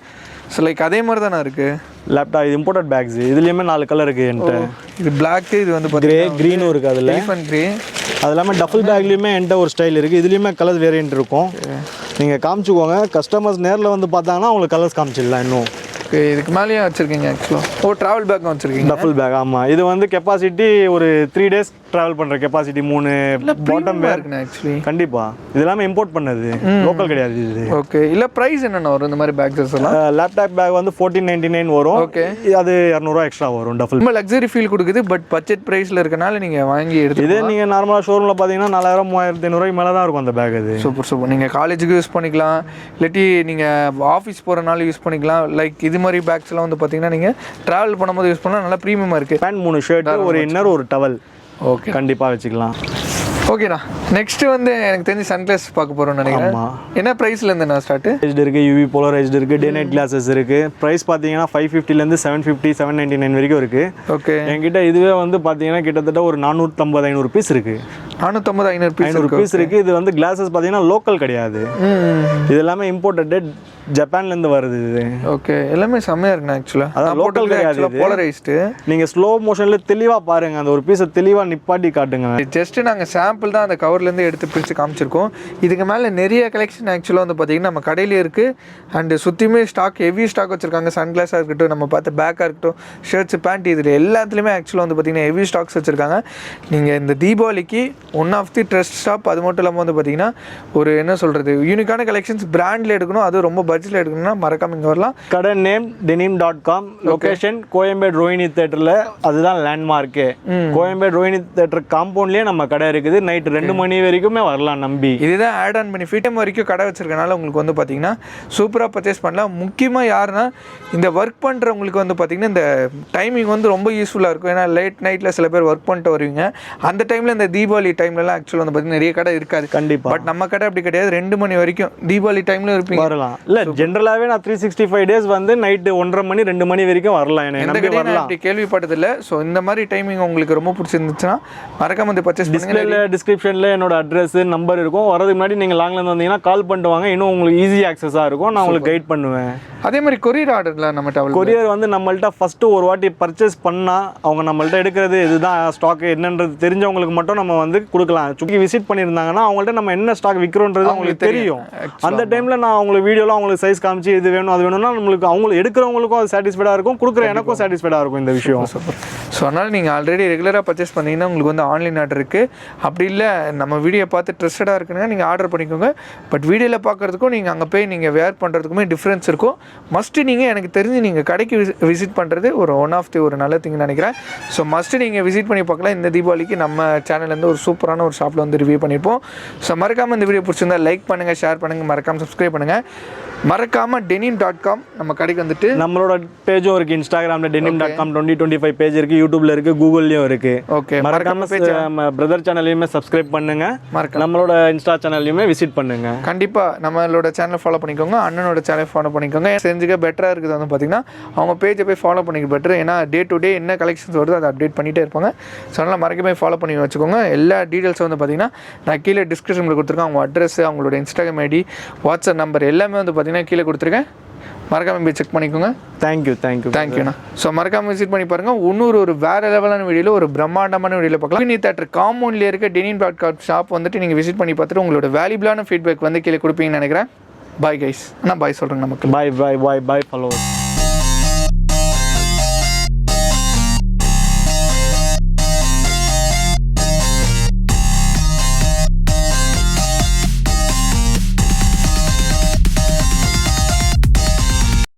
ஸோ லைக் அதே மாதிரி தானே இருக்குது. லேப்டாப் இது இம்போர்ட்டட் பேக்ஸ். இதுலேயுமே 4 கலர் இருக்குது என்கிட்ட. இது பிளாக்கு, இது வந்து கிரே, க்ரீனும் இருக்குது அதில். Elephant grey. அது இல்லாமல் டஃபல் பேக்லேயுமே என்கிட்ட ஒரு ஸ்டைல் இருக்குது. இதுலேயுமே கலர்ஸ் வேரியன்ட் இருக்கும். நீங்கள் காமிச்சுக்கோங்க. கஸ்டமர்ஸ் நேரில் வந்து பார்த்தாங்கன்னா அவங்களுக்கு கலர்ஸ் காமிச்சிடலாம் இன்னும். ஓகே. இதுக்கு மேலேயே வச்சுருக்கீங்க ஆக்சுவலாக. ட்ராவல் பேக் வச்சுருக்கீங்க. Duffel bag. ஆமாம். இது வந்து கெப்பாசிட்டி ஒரு 3 days ட்ராவல் பண்ணுற கெப்பாசிட்டி. 3 பாட்டம் பேக் இருக்குண்ணா ஆக்சுவலி. கண்டிப்பாக. இது எல்லாமே இம்போர்ட் பண்ணது, லோக்கல் கிடையாது இது. ஓகே. இல்லை ப்ரைஸ் என்னென்ன வரும் இந்த மாதிரி பேக்ஸஸ் எல்லாம்? லேப்டாப் பேக் வந்து 1499 வரும். ஓகே. அது 200 எக்ஸ்ட்ரா வரும். டஃபல் ரொம்ப லக்ஸரி ஃபீல் கொடுக்குது. பட் பட்ஜெட் ப்ரைஸில் இருக்கனால நீங்கள் வாங்கி எடுத்து இதே நீங்கள் நார்மலாக ஷோரூமில் பார்த்தீங்கன்னா 4000-3500 மேலே தான் இருக்கும் அந்த பேக். அது சூப்பர். நீங்கள் காலேஜுக்கு யூஸ் பண்ணிக்கலாம், இல்லாட்டி நீங்கள் ஆஃபீஸ் போகிறனால யூஸ் பண்ணிக்கலாம். லைக் இது மாதிரி பேக்ஸ் எல்லாம் வந்து பார்த்தீங்கன்னா நீங்கள் ட்ராவல் பண்ணும்போது யூஸ் பண்ணால் நல்லா ப்ரீமியமாக இருக்குது. பேண்ட், 3 ஷர்ட், ஒரு இன்னர், ஒரு டவல். ஓகே. கண்டிப்பாக வச்சுக்கலாம். ஓகேண்ணா. நெக்ஸ்ட் வந்து எனக்கு தெரிஞ்சு சன்கிளாஸ் பார்க்க போகிறோம்னு நினைக்கிறேன். என்ன ப்ரைஸ்லேருந்து நான் ஸ்டார்ட்? இருக்குது, யூவி போலரைஸ்டு இருக்குது, டே நைட் கிளாஸஸ் இருக்குது. ப்ரைஸ் பார்த்தீங்கன்னா 550லேருந்து 750, 799 வரைக்கும் இருக்குது. ஓகே. என்கிட்ட இதுவே வந்து பார்த்தீங்கன்னா கிட்டத்தட்ட ஒரு 450-500 பீஸ் இருக்குது. 450-500 பீஸ் இருக்குது. இது வந்து கிளாஸஸ் பார்த்தீங்கன்னா லோக்கல் கிடையாது. இது எல்லாமே இம்போர்ட்டட், ஜப்பான்லேருந்து வருது இது. ஓகே. எல்லாமே செம்மையாக இருக்குண்ணா ஆக்சுவலாக. அதான் லோக்கல் கிடையாது, போலரைஸ்டு. நீங்கள் ஸ்லோ மோஷனில் தெளிவாக பாருங்கள். அந்த ஒரு பீஸை தெளிவாக நிப்பாட்டி காட்டுங்க. ஜஸ்ட்டு நாங்கள் சாம்பிள் தான் அந்த கவர்லேருந்து எடுத்து பிரித்து காமிச்சிருக்கோம். இதுக்கு மேலே நிறைய கலெக்ஷன் ஆக்சுவலாக வந்து பார்த்திங்கன்னா நம்ம கடையிலே இருக்குது. அண்டு சுற்றியுமே ஸ்டாக், ஹெவி ஸ்டாக் வச்சுருக்காங்க. சன்கிளாஸாக இருக்கட்டும், நம்ம பார்த்த பேக்காக இருக்கட்டும், ஷர்ட்ஸு, பேண்ட், இதில் எல்லாத்துலேயுமே ஆக்சுவலாக வந்து பார்த்திங்கன்னா ஹெவி ஸ்டாக்ஸ் வச்சுருக்காங்க. நீங்கள் இந்த தீபாவளிக்கு one of the dress shop. அது மட்டும் இல்லாமல் வந்து பார்த்திங்கன்னா ஒரு என்ன சொல்கிறது, யூனிக்கான கலெக்ஷன்ஸ் பிராண்டில் எடுக்கணும், அது ரொம்ப பட்ஜெட்டில் எடுக்கணும்னா மறக்காம இங்கே வரலாம். கடை name denim.com, location Koyambedu Rohini தேட்டரில். அதுதான் லேண்ட்மார்க்கு. கோயம்பேடு ரோஹிணி தேட்டர் காம்பவுண்ட்லேயே நம்ம கடை இருக்குது. நைட் 2 மணி வரைக்குமே வரலாம் நம்பி. இதுதான் ஆட் ஆன் பெனிஃபிட். வரைக்கும் கடை வச்சிருக்கனால உங்களுக்கு வந்து பார்த்தீங்கன்னா சூப்பராக பர்ச்சேஸ் பண்ணலாம். முக்கியமாக யாருன்னா இந்த ஒர்க் பண்ணுறவங்களுக்கு வந்து பார்த்தீங்கன்னா இந்த டைமிங் வந்து ரொம்ப யூஸ்ஃபுல்லாக இருக்கும். ஏன்னா லேட் நைட்டில் சில பேர் ஒர்க் பண்ணிட்டு வருவீங்க. அந்த டைமில் இந்த தீபாவளி டைம்லலாம் ஆக்சுவலாக வந்து பார்த்தீங்கன்னா நிறைய கடை இருக்காது. கண்டிப்பாக. பட் நம்ம கடை அப்படி கிடையாது. 2 மணி வரைக்கும் தீபாவளி டைமில் இருப்பீங்க. வரலாம். இல்லை ஜென்ரலாகவே நான் 365 days வந்து நைட்டு 1:30 மணி 2 மணி வரைக்கும் வரலாம். அப்படி கேள்விப்பட்டதில்லை. ஸோ இந்த மாதிரி டைமிங் உங்களுக்கு ரொம்ப பிடிச்சிருந்துச்சுன்னா மறக்காம வந்து பர்ச்சேஸ் பண்ணுங்க. டிஸ்கிரிப்ஷனில் என்னோட அட்ரஸ், நம்பர் இருக்கும். வரதுக்கு முன்னாடி நீங்கள் லாங்லேருந்து வந்தீங்கன்னா கால் பண்ணிட்டு வாங்க. இன்னும் உங்களுக்கு ஈஸி ஆக்சஸாக இருக்கும். நான் உங்களுக்கு கைட் பண்ணுவேன். அதே மாதிரி கொரியர் ஆர்டர்லாம் நம்ம கொரியர் வந்து நம்மள்ட்ட ஃபஸ்ட்டு ஒரு வாட்டி பர்ச்சேஸ் பண்ணால் அவங்க நம்மள்ட்ட எடுக்கிறது இதுதான் ஸ்டாக் என்னன்றது தெரிஞ்சவங்களுக்கு மட்டும் நம்ம வந்து கொடுக்கலாம். சுக்கி விசிட் பண்ணியிருந்தாங்கன்னா அவங்கள்ட்ட நம்ம என்ன ஸ்டாக் விற்கிறோன்றது அவங்களுக்கு தெரியும். அந்த டைமில் நான் அவங்களுக்கு வீடியோலாம் அவங்களுக்கு சைஸ் காமிச்சு இது வேணும் அது வேணும்னா நம்மளுக்கு அவங்களுக்கு எடுக்கிறவங்களுக்கும் அது சாட்டிஸ்ஃபைடாக இருக்கும், கொடுக்குற எனக்கும் சாட்டிஸ்ஃபைடாக இருக்கும் இந்த விஷயம். ஸோ அதனால் நீங்கள் ஆல்ரெடி ரெகுலராக பர்ச்சேஸ் பண்ணிங்கன்னா உங்களுக்கு வந்து ஆன்லைன் ஆர்டர் இருக்குது. அப்படி இல்லை நம்ம வீடியோ பார்த்து ட்ரெஸ்டடாக இருக்குன்னா நீங்கள் ஆர்டர் பண்ணிக்கோங்க. பட் வீடியோவில் பார்க்குறதுக்கும் நீங்கள் அங்கே போய் நீங்கள் வேர் பண்ணுறதுக்குமே டிஃப்ரென்ஸ் இருக்கும். மஸ்ட்டு நீங்கள் எனக்கு தெரிஞ்சு நீங்கள் கடைக்கு விசிட் பண்ணுறது ஒரு ஒன் ஆஃப் தி ஒரு நல்ல திங்னு நினைக்கிறேன். ஸோ மஸ்ட்டு நீங்கள் விசிட் பண்ணி பார்க்கலாம். இந்த தீபாவளிக்கு நம்ம சேனல்லேருந்து ஒரு சூப்பரான ஒரு ஷாப்பில் வந்து ரிவ்யூ பண்ணியிருப்போம். ஸோ மறக்காமல் இந்த வீடியோ பிடிச்சிருந்தா லைக் பண்ணுங்கள், ஷேர் பண்ணுங்கள், மறக்காமல் சப்ஸ்கிரைப் பண்ணுங்கள். மறக்காமல் denim.com நம்ம கடைக்கு வந்துட்டு நம்மளோட பேஜும் இருக்குது இன்ஸ்டாகிராமில் denim.com 2025 பேஜ் இருக்குது, யூடியூப்ல இருக்குது, கூகுள்லேயும் இருக்குது. ஓகே மறக்காம பிரதர் சேனலையுமே சப்ஸ்கிரைப் பண்ணுங்க, நம்மளோட இன்ஸ்டா சேனல்லையுமே விசிட் பண்ணுங்க. கண்டிப்பாக நம்மளோட சேனலை ஃபாலோ பண்ணிக்கோங்க, அண்ணனோட சேனலை ஃபாலோ பண்ணிக்கோங்க. செஞ்சுக்க பெட்டராக இருக்குது வந்து பார்த்தீங்கன்னா அவங்க பேஜை போய் ஃபாலோ பண்ணிக்க பெட்டர். ஏன்னா டே டு டே என்ன கலெக்ஷன்ஸ் வருதோ அதை அப்டேட் பண்ணிகிட்டே இருப்பாங்க. ஸோ அதனால் மறக்காம ஃபாலோ பண்ணி வச்சுக்கோங்க. எல்லா டீட்டெயில்ஸும் வந்து பார்த்தீங்கன்னா நான் கீழே டிஸ்கிரிப்ஷனில் கொடுத்துருக்கேன். அவங்க அட்ரஸ், அவங்களோட இன்ஸ்டாகிராம் ஐடி, வாட்ஸ்அப் நம்பர் எல்லாமே வந்து பார்த்தீங்கன்னா கீழே கொடுத்துருக்கேன். மறக்காம போய் செக் பண்ணிக்கோங்க. தேங்க்யூண்ணா. ஸோ மறக்காம விசிட் பண்ணி பாருங்கள். இன்னொரு ஒரு வேறு லெவலான வீடியோவில் ஒரு பிரம்மாண்டமான வீடியோவில் பார்க்கலாம். நீ தேட்டர் காம்பவுண்ட்லேயே இருக்க denim.com ஷாப் வந்துட்டு நீங்கள் விசிட் பண்ணி பார்த்துட்டு உங்களோட வேல்யூபிளான ஃபீட்பேக் வந்து கீழே கொடுப்பீங்கன்னு நினைக்கிறேன். Bye guys. அண்ணா பாய் சொல்கிறேங்க நமக்கு. பாய் ஃபாலோவர்ஸ்.